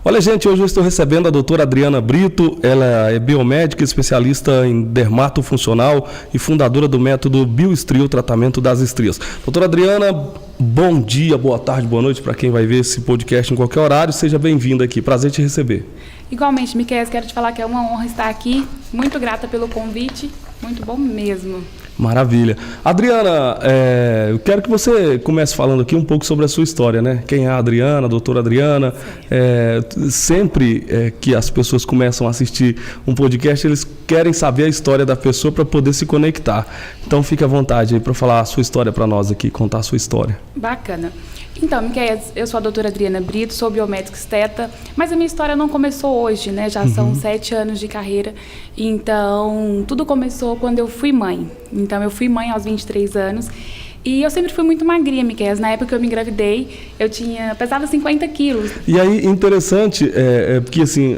Olha, gente, hoje eu estou recebendo a doutora Adriana Brito. Ela é biomédica, especialista em dermatofuncional e fundadora do método Bioestril, tratamento das estrias. Doutora Adriana, bom dia, boa tarde, boa noite para quem vai ver esse podcast em qualquer horário. Seja bem-vinda aqui, prazer te receber. Igualmente, Miquel, quero te falar que é uma honra estar aqui. Muito grata pelo convite, muito bom mesmo. Maravilha. Adriana, eu quero que você comece falando aqui um pouco sobre a sua história, né? Quem é a Adriana, a doutora Adriana? Sempre que as pessoas começam a assistir um podcast, eles querem saber a história da pessoa para poder se conectar. Então, fique à vontade aí para falar a sua história para nós aqui, contar a sua história. Bacana. Então, Miquel, eu sou a doutora Adriana Brito, sou biomédica esteta, mas a minha história não começou hoje, né? Já são 7 anos de carreira. Então, tudo começou quando eu fui mãe. Então, eu fui mãe aos 23 anos. E eu sempre fui muito magrinha, Miquel. Na época que eu me engravidei, pesava 50 quilos. E aí, interessante, porque assim,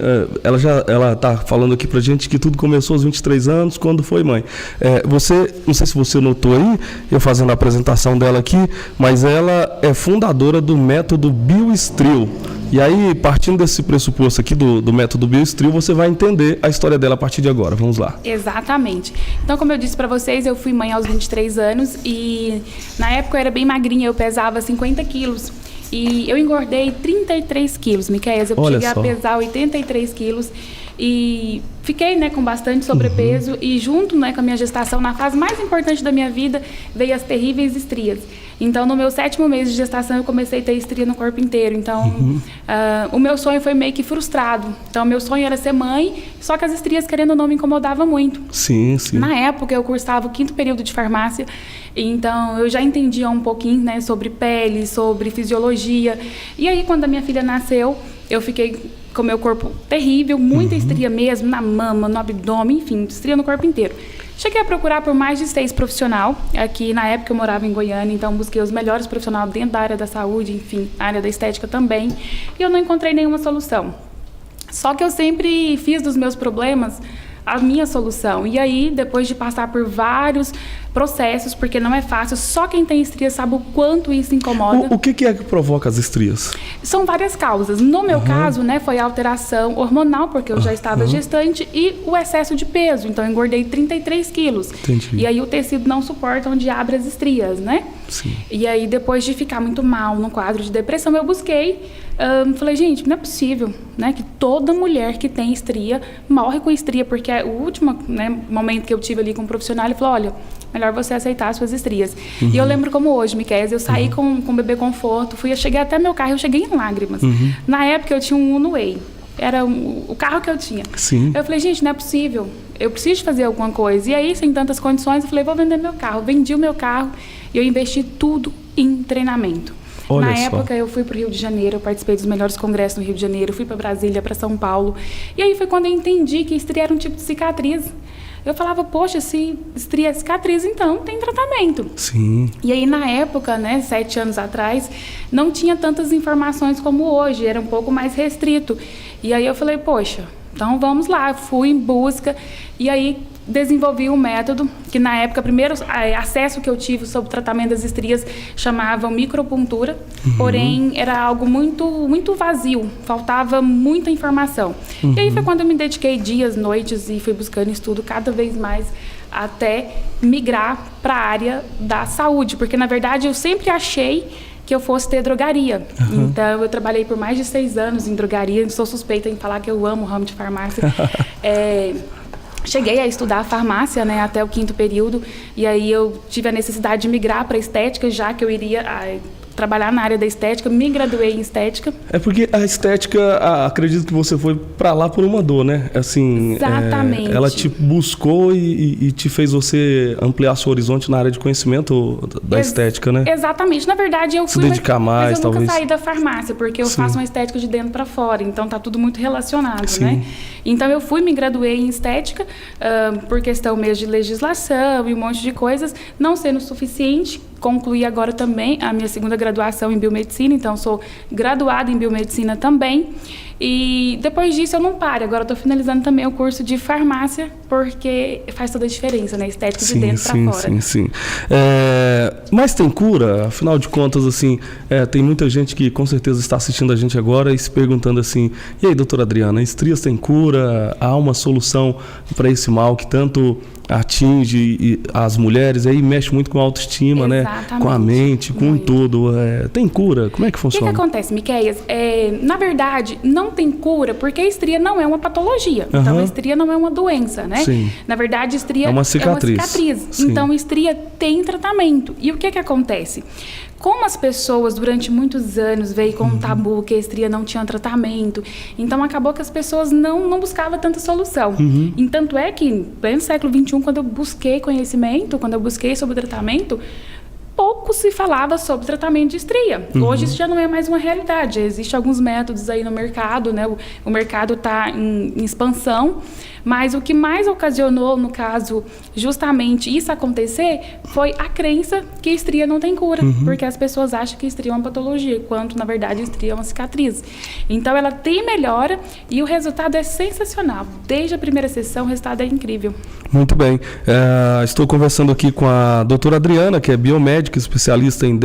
ela tá falando aqui pra gente que tudo começou aos 23 anos, quando foi mãe. Não sei se você notou aí, eu fazendo a apresentação dela aqui, mas ela é fundadora do método Bioestril. E aí, partindo desse pressuposto aqui do método Bioestril, você vai entender a história dela a partir de agora. Vamos lá. Exatamente. Então, como eu disse para vocês, eu fui mãe aos 23 anos e na época eu era bem magrinha, eu pesava 50 quilos. E eu engordei 33 quilos, Miquel. Eu cheguei a pesar 83 quilos e fiquei, né, com bastante sobrepeso. E junto, né, com a minha gestação, na fase mais importante da minha vida, veio as terríveis estrias. Então, no meu 7º mês de gestação, eu comecei a ter estria no corpo inteiro. Então, o meu sonho foi meio que frustrado. Então, meu sonho era ser mãe, só que as estrias, querendo ou não, me incomodavam muito. Sim, sim. Na época, eu cursava o 5º período de farmácia, então eu já entendia um pouquinho, né, sobre pele, sobre fisiologia. E aí, quando a minha filha nasceu, eu fiquei com o meu corpo terrível, muita estria mesmo, na mama, no abdômen, enfim, estria no corpo inteiro. Cheguei a procurar por mais de 6 profissionais. Aqui, na época, eu morava em Goiânia, então busquei os melhores profissionais dentro da área da saúde, enfim, na área da estética também, e eu não encontrei nenhuma solução. Só que eu sempre fiz dos meus problemas a minha solução. E aí, depois de passar por vários processos, porque não é fácil, só quem tem estria sabe o quanto isso incomoda. O que é que provoca as estrias? São várias causas. No meu caso, né, foi a alteração hormonal, porque eu já estava gestante, e o excesso de peso. Então, eu engordei 33 quilos. Entendi. E aí, o tecido não suporta onde abre as estrias, né? Sim. E aí, depois de ficar muito mal no quadro de depressão, eu busquei. Falei, gente, não é possível, né, que toda mulher que tem estria morre com estria, porque o último, né, momento que eu tive ali com um profissional, ele falou, olha, melhor você aceitar as suas estrias. E eu lembro como hoje, Miquel, eu saí com o bebê conforto, cheguei até meu carro, eu cheguei em lágrimas. Na época eu tinha um Uno Way, era o carro que eu tinha. Sim. Eu falei, gente, não é possível, eu preciso fazer alguma coisa. E aí, sem tantas condições, eu falei, vou vender meu carro. Vendi o meu carro e eu investi tudo em treinamento. Olha Na só. época eu fui para o Rio de Janeiro, eu participei dos melhores congressos no Rio de Janeiro, fui para Brasília, para São Paulo. E aí foi quando eu entendi que estria era um tipo de cicatriz. Eu falava, poxa, se estria é cicatriz, então tem tratamento. Sim. E aí na época, né, 7 anos atrás, não tinha tantas informações como hoje, era um pouco mais restrito. E aí eu falei, poxa, então vamos lá, fui em busca e aí desenvolvi um método que na época, o primeiro acesso que eu tive sobre o tratamento das estrias chamava micropuntura, porém era algo muito, muito vazio, faltava muita informação. E aí foi quando eu me dediquei dias, noites e fui buscando estudo cada vez mais até migrar para a área da saúde, porque na verdade eu sempre achei que eu fosse ter drogaria. Então, eu trabalhei por mais de 6 anos em drogaria, sou suspeita em falar que eu amo o ramo de farmácia. Cheguei a estudar farmácia, né, até o 5º período, e aí eu tive a necessidade de migrar para a estética, já que eu iria trabalhar na área da estética, me graduei em estética. É porque a estética, acredito que você foi para lá por uma dor, né? Assim, exatamente. Ela te buscou e te fez você ampliar seu horizonte na área de conhecimento da estética, né? Exatamente. Na verdade, eu fui... Se dedicar mais, mas eu talvez. nunca saí da farmácia, porque eu faço uma estética de dentro para fora, então tá tudo muito relacionado, né? Então, eu me graduei em estética, por questão mesmo de legislação e um monte de coisas, não sendo suficiente, concluí agora também a minha 2ª graduação em biomedicina, então sou graduada em biomedicina também. E depois disso eu não paro. Agora eu tô finalizando também o curso de farmácia, porque faz toda a diferença, né? Estética de dentro para fora. Sim. Mas tem cura? Afinal de contas, assim, tem muita gente que com certeza está assistindo a gente agora e se perguntando assim, e aí, doutora Adriana, estrias tem cura? Há uma solução para esse mal que tanto atinge as mulheres, aí mexe muito com a autoestima, Exatamente. Né? Com a mente, com tudo. Tem cura? Como é que funciona? O que acontece, Miqueias? Na verdade, não tem cura porque a estria não é uma patologia. Uhum. Então, a estria não é uma doença, né? Sim. Na verdade, a estria é uma cicatriz. Sim. Então, a estria tem tratamento. E o que acontece? Como as pessoas durante muitos anos veio com um tabu que a estria não tinha tratamento, então acabou que as pessoas não buscavam tanta solução. E tanto é que, no século XXI, quando eu busquei conhecimento, quando eu busquei sobre o tratamento, pouco se falava sobre tratamento de estria. Hoje isso já não é mais uma realidade. Existem alguns métodos aí no mercado, né? O mercado está em expansão, mas o que mais ocasionou, no caso, justamente isso acontecer, foi a crença que a estria não tem cura, porque as pessoas acham que a estria é uma patologia, quando, na verdade, a estria é uma cicatriz. Então, ela tem melhora e o resultado é sensacional. Desde a primeira sessão, o resultado é incrível. Muito bem. Estou conversando aqui com a doutora Adriana, que é biomédica, especialista em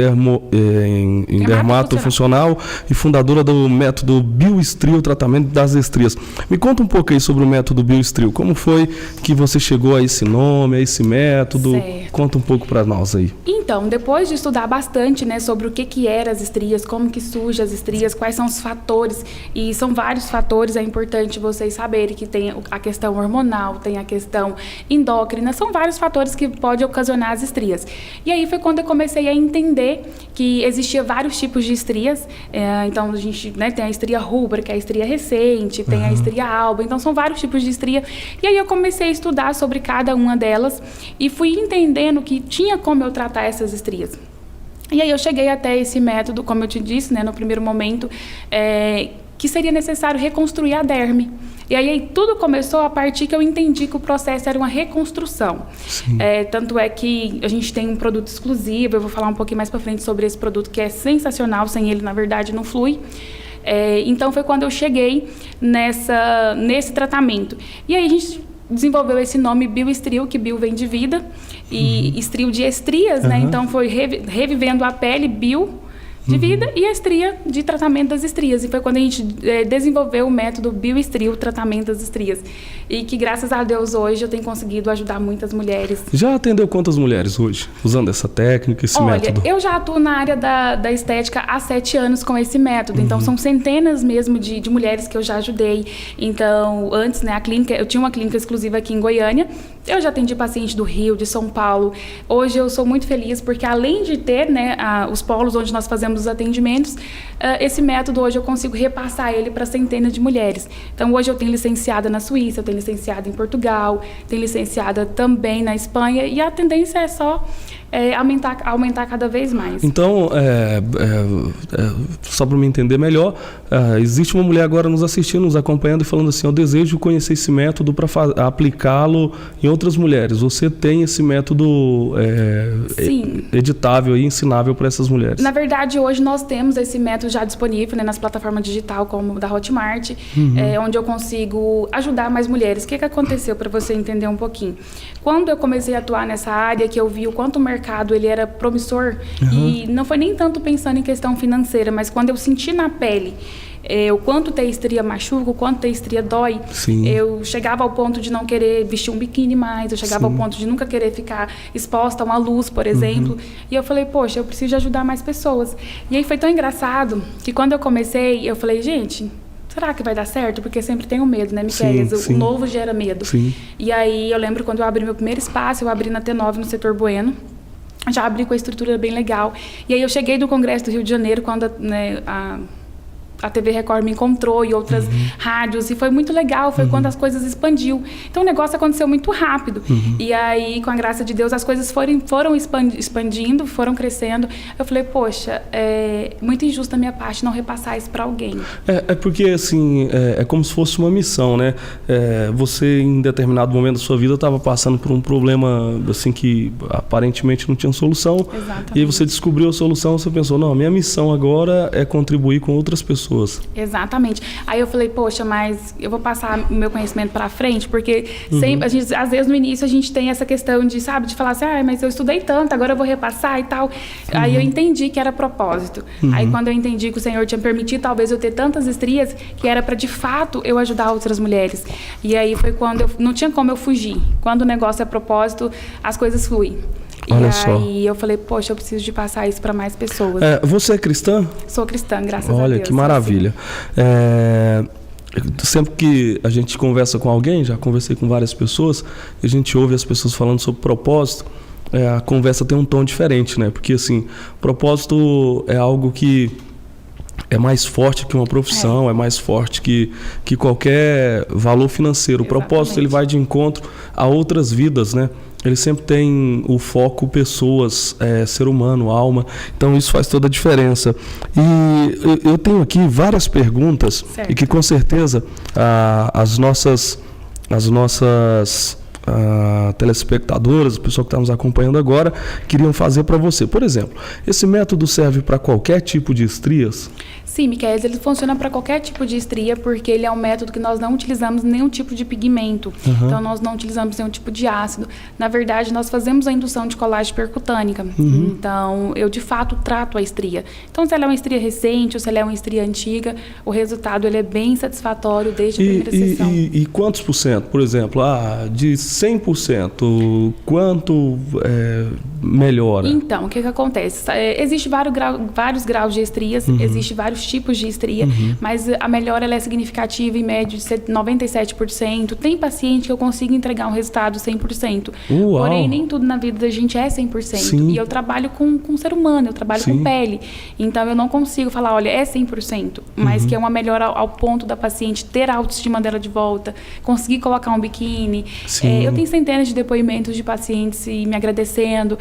dermatofuncional e fundadora do método Bioestril, tratamento das estrias. Me conta um pouco aí sobre o método Bioestril. Como foi que você chegou a esse nome, a esse método? Certo. Conta um pouco para nós aí. Então, depois de estudar bastante, né, sobre o que eram as estrias, como que surgem as estrias, quais são os fatores, e são vários fatores, é importante vocês saberem que tem a questão hormonal, tem a questão endócrina, são vários fatores que podem ocasionar as estrias. E aí foi quando eu comecei a entender que existia vários tipos de estrias. Então, a gente, né, tem a estria rúbrica, a estria recente, tem a estria alba, então são vários tipos de estria. E aí eu comecei a estudar sobre cada uma delas e fui entendendo que tinha como eu tratar essas estrias. E aí eu cheguei até esse método, como eu te disse, né, no primeiro momento, que seria necessário reconstruir a derme. E aí tudo começou a partir que eu entendi que o processo era uma reconstrução. Tanto é que a gente tem um produto exclusivo, eu vou falar um pouquinho mais para frente sobre esse produto que é sensacional, sem ele, na verdade, não flui. Então foi quando eu cheguei nesse tratamento. E aí a gente desenvolveu esse nome Bioestril, que bio vem de vida, e estril de estrias, né? Então foi revivendo a pele, bio de vida, e a estria de tratamento das estrias. E foi quando a gente desenvolveu o método Bioestril, tratamento das estrias. E que, graças a Deus, hoje eu tenho conseguido ajudar muitas mulheres. Já atendeu quantas mulheres hoje, usando essa técnica, esse método? Olha, eu já atuo na área da estética há 7 anos com esse método. Então, são centenas mesmo de mulheres que eu já ajudei. Então, antes, né, eu tinha uma clínica exclusiva aqui em Goiânia. Eu já atendi paciente do Rio, de São Paulo. Hoje eu sou muito feliz porque, além de ter, né, os polos onde nós fazemos os atendimentos, esse método hoje eu consigo repassar ele para centenas de mulheres. Então, hoje eu tenho licenciada na Suíça, eu tenho licenciada em Portugal, tenho licenciada também na Espanha, e a tendência é só aumentar cada vez mais. Então, só para me entender melhor, existe uma mulher agora nos assistindo, nos acompanhando e falando assim, eu desejo conhecer esse método para aplicá-lo em outras mulheres. Você tem esse método editável e ensinável para essas mulheres? Na verdade, hoje nós temos esse método já disponível, né, nas plataformas digitais como da Hotmart, onde eu consigo ajudar mais mulheres. O que aconteceu, para você entender um pouquinho? Quando eu comecei a atuar nessa área, que eu vi o quanto o mercado ele era promissor, e não foi nem tanto pensando em questão financeira, mas quando eu senti na pele o quanto ter estria machuca, o quanto ter estria dói. Sim. Eu chegava ao ponto de não querer vestir um biquíni mais, eu chegava ao ponto de nunca querer ficar exposta a uma luz, por exemplo. E eu falei, poxa, eu preciso de ajudar mais pessoas. E aí foi tão engraçado que quando eu comecei, eu falei, gente, será que vai dar certo? Porque sempre tem o medo, né, Miqueias? O novo gera medo. Sim. E aí eu lembro quando eu abri meu primeiro espaço, eu abri na T9 no setor Bueno. Já abri com a estrutura bem legal. E aí eu cheguei do Congresso do Rio de Janeiro, quando a TV Record me encontrou e outras rádios, e foi muito legal, foi quando as coisas expandiu. Então o negócio aconteceu muito rápido. E aí, com a graça de Deus, as coisas foram expandindo, foram crescendo. Eu falei, poxa, é muito injusto da minha parte não repassar isso para alguém. Porque, assim, é como se fosse uma missão, né? Você, em determinado momento da sua vida, estava passando por um problema, assim, que aparentemente não tinha solução. Exatamente. E aí você descobriu a solução, você pensou, não, a minha missão agora é contribuir com outras pessoas pessoas. Exatamente. Aí eu falei, poxa, mas eu vou passar o meu conhecimento para frente, porque sempre, às vezes no início a gente tem essa questão de, sabe, de falar assim, mas eu estudei tanto, agora eu vou repassar e tal. Aí eu entendi que era propósito. Aí quando eu entendi que o Senhor tinha permitido talvez eu ter tantas estrias, que era para de fato eu ajudar outras mulheres. E aí foi quando não tinha como eu fugir. Quando o negócio é propósito, as coisas fluem. Olha e só. aí eu falei, poxa, eu preciso de passar isso para mais pessoas. Você é cristã? Sou cristã, graças a Deus. Olha, que maravilha. Sempre que a gente conversa com alguém, já conversei com várias pessoas, e a gente ouve as pessoas falando sobre propósito, a conversa tem um tom diferente, né? Porque, assim, propósito é algo que é mais forte que uma profissão, é mais forte que qualquer valor financeiro. O propósito, ele vai de encontro a outras vidas, né? Ele sempre tem o foco pessoas, ser humano, alma. Então, isso faz toda a diferença. E eu tenho aqui várias perguntas, certo. E que, com certeza, as nossas telespectadoras, o pessoal que está nos acompanhando agora, queriam fazer para você. Por exemplo, esse método serve para qualquer tipo de estrias? Sim, Miquel, ele funciona para qualquer tipo de estria, porque ele é um método que nós não utilizamos nenhum tipo de pigmento. Então, nós não utilizamos nenhum tipo de ácido. Na verdade, nós fazemos a indução de colagem percutânea. Então, eu, de fato, trato a estria. Então, se ela é uma estria recente ou se ela é uma estria antiga, o resultado ele é bem satisfatório desde a primeira sessão. E quantos por cento? Por exemplo, de 100%, quanto melhora? Então, o que acontece? Existe vários graus de estrias, existe vários tipos de estria, mas a melhora ela é significativa em média de 97%. Tem paciente que eu consigo entregar um resultado 100%. Uau. Porém, nem tudo na vida da gente é 100%. Sim. E eu trabalho com ser humano, eu trabalho Sim. com pele. Então, eu não consigo falar, olha, é 100%, mas que é uma melhora ao ponto da paciente ter a autoestima dela de volta, conseguir colocar um biquíni. Eu tenho centenas de depoimentos de pacientes me agradecendo.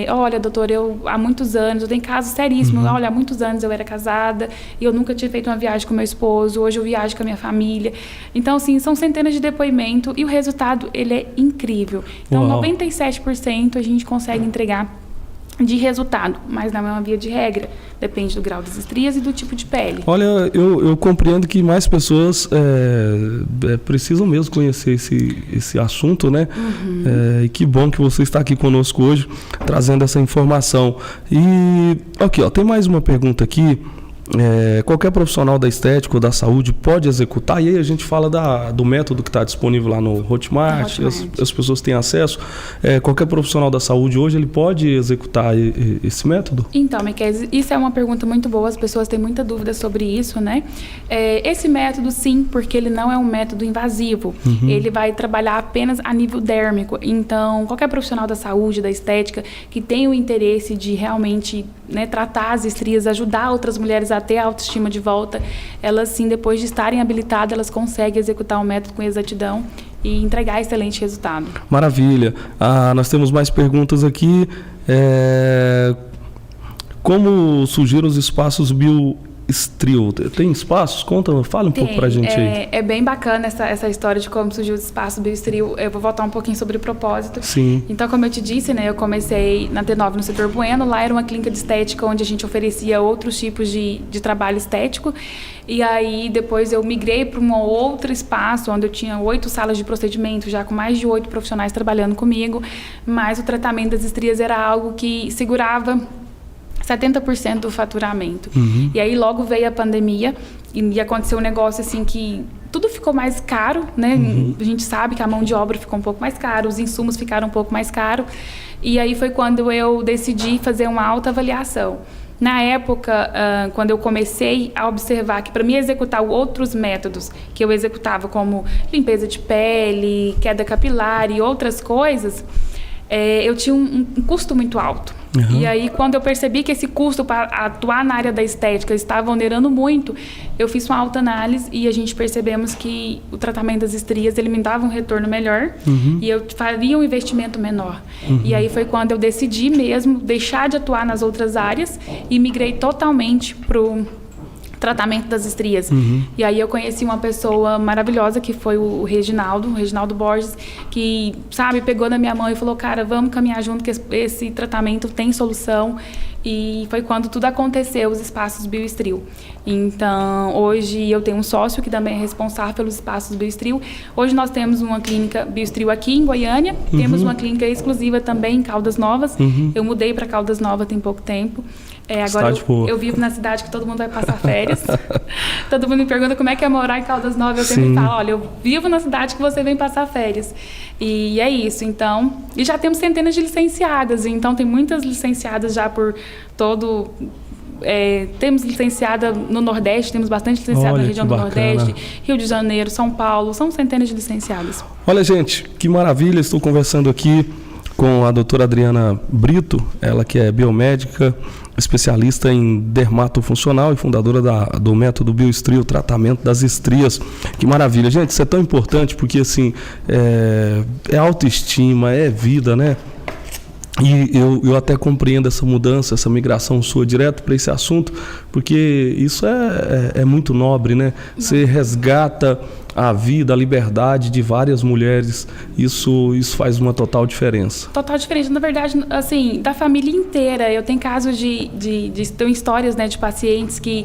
Olha, doutor, há muitos anos, eu tenho casos seríssimos. Olha, há muitos anos eu era casada e eu nunca tinha feito uma viagem com meu esposo, hoje eu viajo com a minha família. Então, assim, são centenas de depoimentos e o resultado, ele é incrível. Então, Uau. 97% a gente consegue entregar de resultado, mas não é uma via de regra. Depende do grau das estrias e do tipo de pele. Olha, eu compreendo que mais pessoas precisam mesmo conhecer esse assunto, né? E que bom que você está aqui conosco hoje, trazendo essa informação. E, aqui, tem mais uma pergunta aqui. Qualquer profissional da estética ou da saúde pode executar, e aí a gente fala do método que está disponível lá no Hotmart, as pessoas têm acesso. Qualquer profissional da saúde hoje ele pode executar esse método? Então, Miquel, isso é uma pergunta muito boa, as pessoas têm muita dúvida sobre isso, né? Esse método sim, porque ele não é um método invasivo, ele vai trabalhar apenas a nível dérmico. Então, qualquer profissional da saúde, da estética, que tenha o interesse de realmente, né, tratar as estrias, ajudar outras mulheres a ter a autoestima de volta, elas sim, depois de estarem habilitadas, elas conseguem executar o método com exatidão e entregar excelente resultado. Maravilha. Nós temos mais perguntas aqui. Como surgiram os espaços Bioestril? Tem espaços? Fala um pouco pra gente aí. É bem bacana essa história de como surgiu o espaço Bioestril. Eu vou voltar um pouquinho sobre o propósito. Sim. Então, como eu te disse, né, eu comecei na T9 no setor Bueno. Lá era uma clínica de estética onde a gente oferecia outros tipos de trabalho estético. E aí, depois eu migrei para um outro espaço onde eu tinha 8 salas de procedimento, já com mais de 8 profissionais trabalhando comigo. Mas o tratamento das estrias era algo que segurava 70% do faturamento. E aí logo veio a pandemia e aconteceu um negócio assim que tudo ficou mais caro, né? A gente sabe que a mão de obra ficou um pouco mais cara, os insumos ficaram um pouco mais caros. E aí foi quando eu decidi fazer uma autoavaliação. Na época, quando eu comecei a observar que para mim executar outros métodos que eu executava, como limpeza de pele, queda capilar e outras coisas, eu tinha um custo muito alto. E aí, quando eu percebi que esse custo para atuar na área da estética estava onerando muito, eu fiz uma autoanálise e a gente percebemos que o tratamento das estrias ele me dava um retorno melhor e eu faria um investimento menor. E aí foi quando eu decidi mesmo deixar de atuar nas outras áreas e migrei totalmente para o tratamento das estrias. E aí eu conheci uma pessoa maravilhosa que foi o Reginaldo Borges, que, sabe, pegou na minha mão e falou, cara, vamos caminhar junto que esse tratamento tem solução. e foi quando tudo aconteceu, os espaços Bioestril. Então, hoje eu tenho um sócio que também é responsável pelos espaços Bioestril. Hoje nós temos uma clínica Bioestril aqui em Goiânia, temos uma clínica exclusiva também em Caldas Novas. Eu mudei para Caldas Novas tem pouco tempo. Agora eu vivo na cidade que todo mundo vai passar férias. Todo mundo me pergunta como é que é morar em Caldas Novas. Eu sempre falo, olha, eu vivo na cidade que você vem passar férias. E é isso, então. E já temos centenas de licenciadas, então tem muitas licenciadas já por todo... temos licenciada no Nordeste, temos bastante licenciada na região do Nordeste, Rio de Janeiro, São Paulo, são centenas de licenciadas. Olha, gente, que maravilha, estou conversando aqui com a doutora Adriana Brito, ela que é biomédica, especialista em dermatofuncional e fundadora do método Bioestril, tratamento das estrias. Que maravilha, gente, isso é tão importante porque, assim, é autoestima, é vida, né? E eu até compreendo essa mudança, essa migração sua direto para esse assunto, porque isso é muito nobre, né? Você resgata a vida, a liberdade de várias mulheres, isso faz uma total diferença. Total diferença, na verdade, assim, da família inteira. Eu tenho casos tenho histórias, né, de pacientes que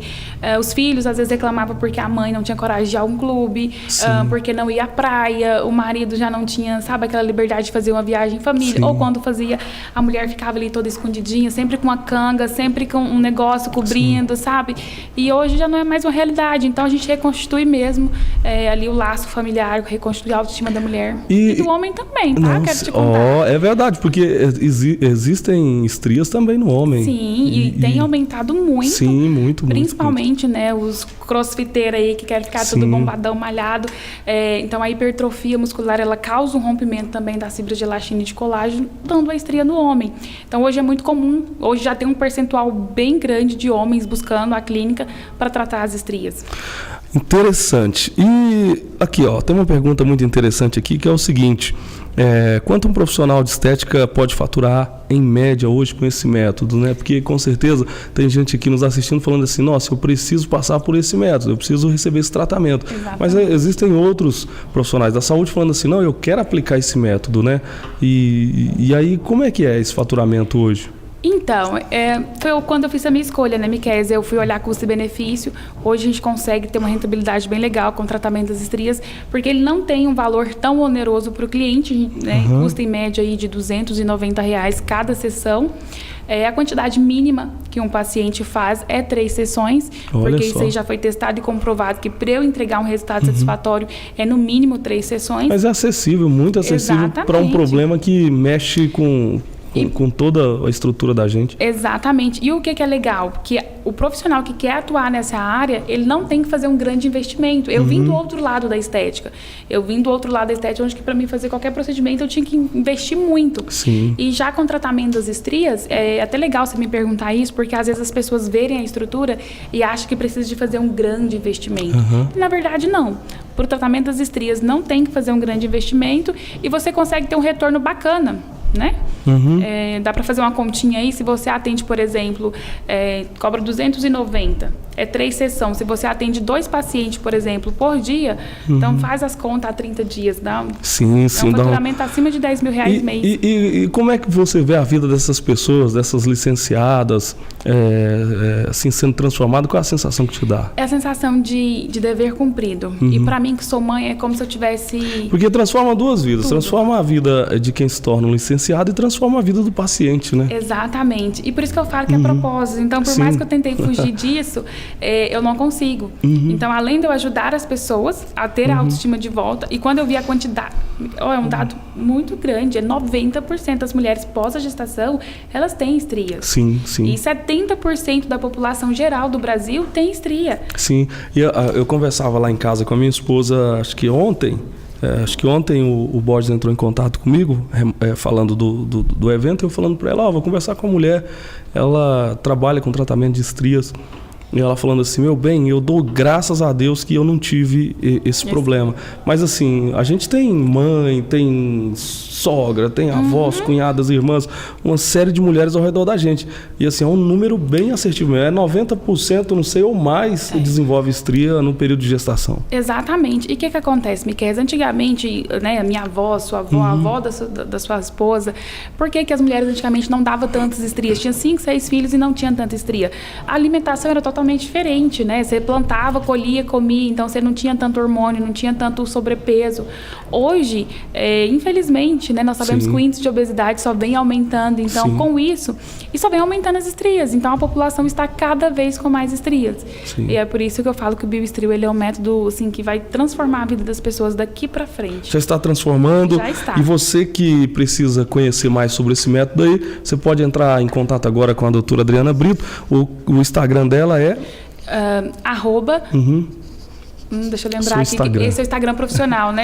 os filhos às vezes reclamavam porque a mãe não tinha coragem de ir a um clube, porque não ia à praia, o marido já não tinha, sabe, aquela liberdade de fazer uma viagem em família, ou quando fazia, a mulher ficava ali toda escondidinha, sempre com uma canga, sempre com um negócio cobrindo, sabe? E hoje já não é mais uma realidade, então a gente reconstitui mesmo ali o laço familiar, reconstruir a autoestima da mulher. E do homem também, tá? Não, quero te contar. É verdade, porque existem estrias também no homem. Sim, e tem aumentado muito. Sim, muito. Principalmente, muito. Né, os crossfiteiros aí que querem ficar tudo bombadão, malhado. Então, a hipertrofia muscular, ela causa um rompimento também das fibras de elastina e de colágeno, dando a estria no homem. Então, hoje é muito comum, hoje já tem um percentual bem grande de homens buscando a clínica para tratar as estrias. Interessante. E aqui, ó, tem uma pergunta muito interessante aqui, que é o seguinte: quanto um profissional de estética pode faturar em média hoje com esse método, né? Porque com certeza tem gente aqui nos assistindo falando assim, nossa, eu preciso passar por esse método, eu preciso receber esse tratamento. Exatamente. Mas existem outros profissionais da saúde falando assim, não, eu quero aplicar esse método, né? E aí, como é que é esse faturamento hoje? Então, foi quando eu fiz a minha escolha, né, Miquésia? Eu fui olhar custo e benefício. Hoje a gente consegue ter uma rentabilidade bem legal com o tratamento das estrias, porque ele não tem um valor tão oneroso para o cliente, né? Custa em média aí de R$290 cada sessão. A quantidade mínima que um paciente faz é 3 sessões, porque isso aí já foi testado e comprovado que para eu entregar um resultado satisfatório é no mínimo 3 sessões. Mas é acessível, muito acessível para um problema que mexe com toda a estrutura da gente. Exatamente. E o que é legal? Que o profissional que quer atuar nessa área, ele não tem que fazer um grande investimento. Eu vim do outro lado da estética. Onde que para mim fazer qualquer procedimento eu tinha que investir muito. Sim. E já com o tratamento das estrias, é até legal você me perguntar isso, porque às vezes as pessoas verem a estrutura e acham que precisa de fazer um grande investimento. E, na verdade, não. Para o tratamento das estrias não tem que fazer um grande investimento e você consegue ter um retorno bacana, né? Dá para fazer uma continha aí, se você atende, por exemplo, cobra 290, 3 sessões. Se você atende 2 pacientes, por exemplo, por dia, então faz as contas a 30 dias, dá um faturamento acima de R$10 mil mês. E como é que você vê a vida dessas pessoas, dessas licenciadas, assim, sendo transformada? Qual é a sensação que te dá? É a sensação de dever cumprido. E para mim, que sou mãe, é como se eu tivesse... Porque transforma 2 vidas. Tudo. Transforma a vida de quem se torna um licenciado e transforma a vida do paciente, né? Exatamente. E por isso que eu falo que é propósito. Então, por mais que eu tentei fugir disso, eu não consigo. Então, além de eu ajudar as pessoas a ter a autoestima de volta, e quando eu vi a quantidade, é um dado muito grande, 90% das mulheres pós a gestação, elas têm estrias. Sim, sim. E 70% da população geral do Brasil tem estria. Sim. E eu conversava lá em casa com a minha esposa, acho que ontem o Borges entrou em contato comigo, falando do evento, eu falando para ela, vou conversar com a mulher, ela trabalha com tratamento de estrias. E ela falando assim, meu bem, eu dou graças a Deus que eu não tive esse problema. Mas assim, a gente tem mãe, tem sogra, tem avós, cunhadas, irmãs, uma série de mulheres ao redor da gente. E assim, é um número bem assertivo. 90%, não sei, ou mais, desenvolve estria no período de gestação. Exatamente. E o que acontece, Miquel? Antigamente, né, a minha avó, sua avó, a avó da sua esposa, por que as mulheres antigamente não davam tantas estrias? Tinha 5, 6 filhos e não tinha tanta estria. A alimentação era totalmente diferente, né? Você plantava, colhia, comia, então você não tinha tanto hormônio, não tinha tanto sobrepeso. Hoje, infelizmente, né, nós sabemos que o índice de obesidade só vem aumentando, então com isso, e só vem aumentando as estrias, então a população está cada vez com mais estrias. E é por isso que eu falo que o Bioestril, ele é um método assim, que vai transformar a vida das pessoas daqui para frente. Já está transformando. Já está. E você que precisa conhecer mais sobre esse método aí, você pode entrar em contato agora com a doutora Adriana Brito. O Instagram dela é... deixa eu lembrar aqui, que esse é o Instagram profissional, né?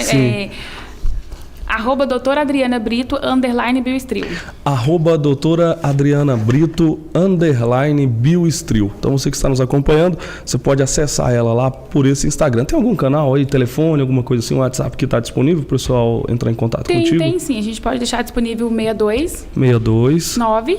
@doutora Adriana Brito _Bioestril. @doutora Adriana Brito _Bioestril. Então você que está nos acompanhando, você pode acessar ela lá por esse Instagram. Tem algum canal aí, telefone, alguma coisa assim, um WhatsApp que está disponível para o pessoal entrar em contato contigo? Tem sim, a gente pode deixar disponível 62 9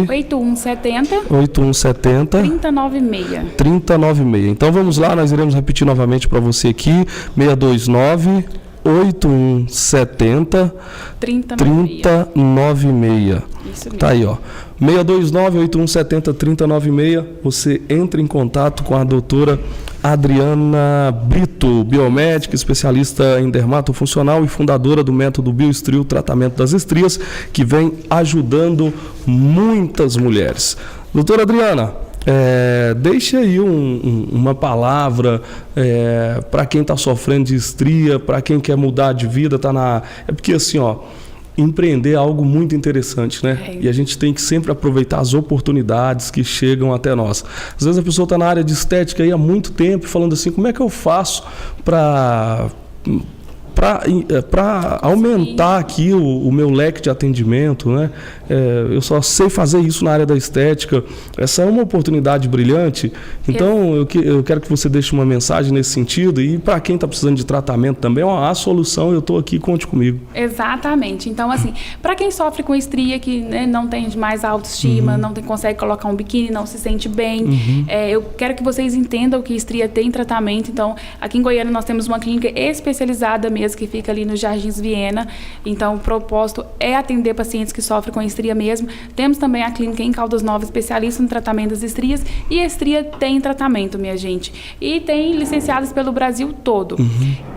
8170 3096. Então vamos lá, nós iremos repetir novamente para você aqui, 629 8170 3096. Isso mesmo. Tá aí, ó. 629-8170-3096. Você entra em contato com a doutora Adriana Brito, biomédica, especialista em dermatofuncional e fundadora do método Bioestril, tratamento das estrias, que vem ajudando muitas mulheres. Doutora Adriana, deixe aí uma palavra para quem está sofrendo de estria, para quem quer mudar de vida, é porque assim, ó, empreender é algo muito interessante, né? E a gente tem que sempre aproveitar as oportunidades que chegam até nós. Às vezes a pessoa está na área de estética aí há muito tempo falando assim, como é que eu faço para aumentar aqui o meu leque de atendimento, né? Eu só sei fazer isso na área da estética. Essa é uma oportunidade brilhante. Então, eu quero que você deixe uma mensagem nesse sentido. E para quem está precisando de tratamento também, a solução, eu estou aqui, conte comigo. Exatamente. Então, assim, para quem sofre com estria, que né, não tem mais autoestima, não consegue colocar um biquíni, não se sente bem, eu quero que vocês entendam que estria tem tratamento. Então, aqui em Goiânia, nós temos uma clínica especializada mesmo, que fica ali nos Jardins Viena. Então, o propósito é atender pacientes que sofrem com estria mesmo. Temos também a clínica em Caldas Novas, especialista no tratamento das estrias. E a estria tem tratamento, minha gente. E tem licenciados pelo Brasil todo.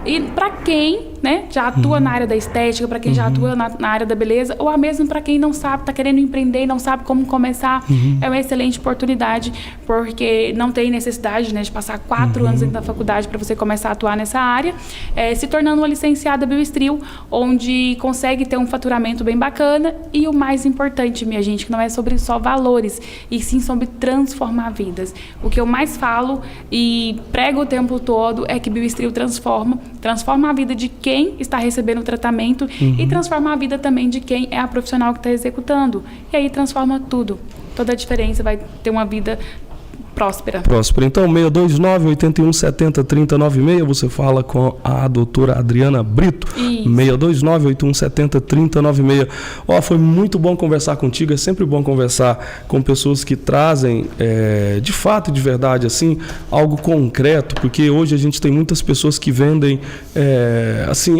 E para quem né, já atua na área da estética, para quem já atua na área da beleza, ou mesmo para quem não sabe, está querendo empreender e não sabe como começar, é uma excelente oportunidade, porque não tem necessidade, né, de passar 4 anos dentro da faculdade para você começar a atuar nessa área, se tornando uma licenciada Bioestril, onde consegue ter um faturamento bem bacana. E o mais importante, minha gente, que não é sobre só valores, e sim sobre transformar vidas. O que eu mais falo e prego o tempo todo é que Bioestril transforma a vida de quem está recebendo o tratamento e transforma a vida também de quem é a profissional que está executando. E aí transforma tudo. Toda a diferença, vai ter uma vida próspera. Então, 629-8170-3096, você fala com a doutora Adriana Brito. 629-8170-3096. Foi muito bom conversar contigo, é sempre bom conversar com pessoas que trazem, de fato e de verdade, assim, algo concreto, porque hoje a gente tem muitas pessoas que vendem, assim,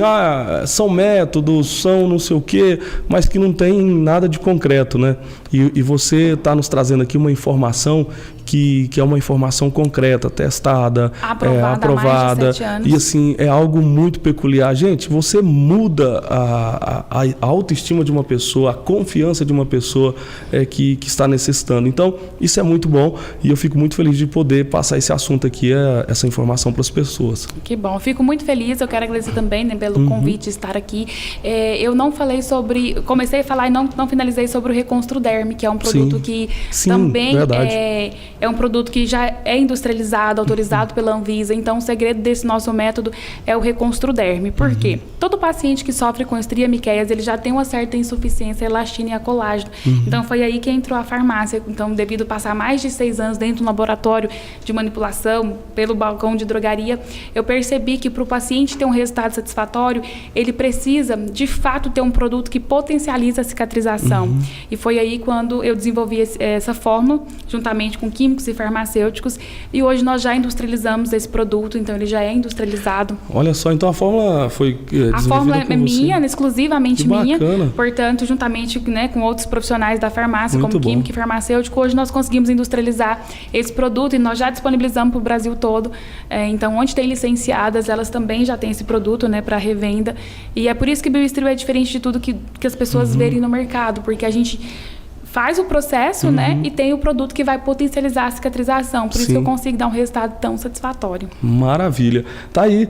são métodos, são não sei o quê, mas que não tem nada de concreto, né? E você está nos trazendo aqui uma informação que é uma informação concreta, testada, aprovada, há mais de 7 anos. E assim, é algo muito peculiar. Gente, você muda a autoestima de uma pessoa, a confiança de uma pessoa que está necessitando. Então, isso é muito bom e eu fico muito feliz de poder passar esse assunto aqui, essa informação para as pessoas. Que bom, eu fico muito feliz, eu quero agradecer também, né, pelo convite de estar aqui. Eu não falei comecei a falar e não finalizei sobre o Reconstruderm, que é um produto que também É um produto que já é industrializado, autorizado pela Anvisa. Então, o segredo desse nosso método é o Reconstruderm. Por quê? Todo paciente que sofre com estria miqueias, ele já tem uma certa insuficiência elastina e a colágeno. Então, foi aí que entrou a farmácia. Então, devido a passar mais de 6 anos dentro do laboratório de manipulação, pelo balcão de drogaria, eu percebi que para o paciente ter um resultado satisfatório, ele precisa, de fato, ter um produto que potencializa a cicatrização. E foi aí quando eu desenvolvi essa fórmula, juntamente com químicos e farmacêuticos, e hoje nós já industrializamos esse produto, então ele já é industrializado. Olha só, então a fórmula foi desenvolvida A fórmula é minha, você. exclusivamente Que minha, bacana. portanto, juntamente, né, com outros profissionais da farmácia, Muito como bom. químico e farmacêutico, hoje nós conseguimos industrializar esse produto e nós já disponibilizamos para o Brasil todo. Então, onde tem licenciadas, elas também já têm esse produto, né, para revenda. E é por isso que Bioestril é diferente de tudo que as pessoas verem no mercado, porque a gente faz o processo, né, e tem o produto que vai potencializar a cicatrização. Por isso que eu consigo dar um resultado tão satisfatório. Maravilha. Tá aí,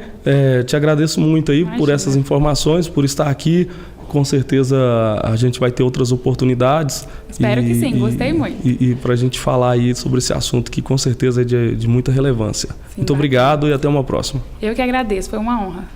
te agradeço muito aí por essas informações, por estar aqui. Com certeza a gente vai ter outras oportunidades. Espero que sim, gostei muito. E para a gente falar aí sobre esse assunto que com certeza é de muita relevância. Sim, muito obrigado e até uma próxima. Eu que agradeço, foi uma honra.